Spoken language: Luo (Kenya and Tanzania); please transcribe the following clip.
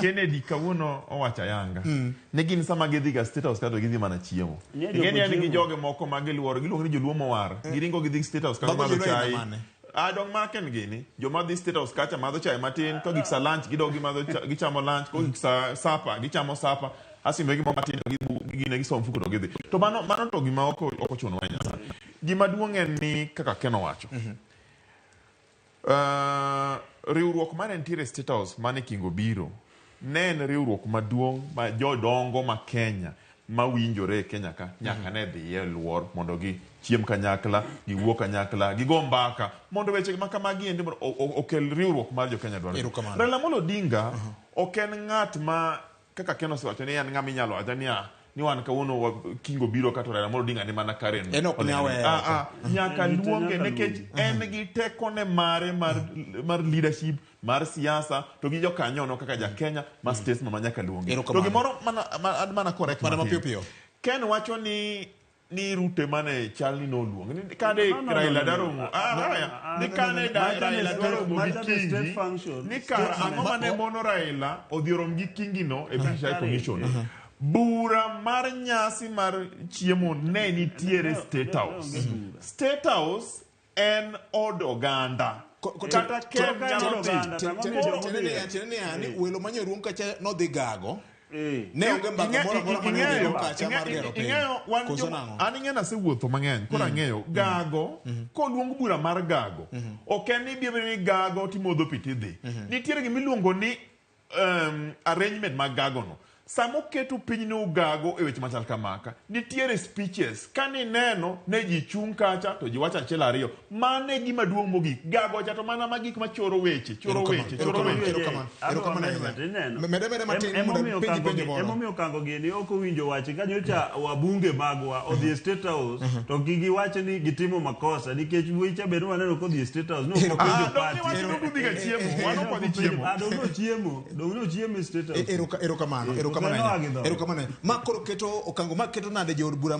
Kennedy kawuono owacha yanga. Ne gin sama gidhi ga State House kato gidhi mana chiemo. Ingeni yani gi joge moko magiluoro giluongo ni Joluo mowar. Giringo gidhi State House kato madho chai. Dong maken gini. Joma dhi State House kacha madho chai matin. Ko gik sa lunch gidogi madho gichamo lunch. Ko gik sa sapa gichamo sapa. Asimbe gimo matin gine gisom mfuko to gidhi. To mano to gima oko chuno wa Nyasaye. Gima duong' en ni kaka Ken owacho. Riwruok mane nitiere State House mane Kingo biro ne en riwruok maduong' ma jodongo ma Kenya ma winjore Kenya ka nyaka ne dhiye luor mondo gi chiem kanyakla, giwuok kanyakla, gigo mbaka mondo weche ma kamagi ende okel riwruok mar jo Kenya dwaro. Raila Amolo Odinga ok en ng'at ma kaka Ken osewacho ni en ng'ama inyalo wacho ni wan kawuono Kingo biro kato Raila Amolo Odinga ni mana Karen. Nyaka luonge nikech en gi tekone mare mar leadership, mar siasa, to gi jokanyo no kaka ja Kenya ma states ma nyaka luonge. To gimoro mana correct mana piyo. Ken wacho ni rute mane chalni no luonge. Ni kade Raila daromo. Ni kane Raila daromo gi Kingi. Ni kara ang'o mane mono Raila odhiorom gi Kingi no e British Commission. Bura mar nyasi mar chiemo ne nitiere State House. State House en od oganda. Kata Ken ni welo manyo ruom kacha no dhi gago. Ne onge mbaka moro manyo kacha mar gero piny. An ing'e nasewuotho mang'eny. Koro ang'eyo gago koluong bura mar gago. Ok en ni biebe ni gago timodho pi tidhi. Nitiere gimiluongo ni arrangement mag gago no. Samo keto piny no gago e weche machal kamaka. Nitiere speeches. Kani neno ne ji chung kacha to ji wacha achiel ariyo. Mane gima duong' mogik. Gago cha to mana magik machoro weche. Mede matin emomiyo Okango gini ok owinjo wache ka nyocha wabunge magwa odhi State House to gigi wache ni gitimo makosa nikech weche bedo waneno ko dhi State House no ko penjo party. Dongno chiemo State House. Erokamano. Ma koro keto Okango ma keto nade jor bura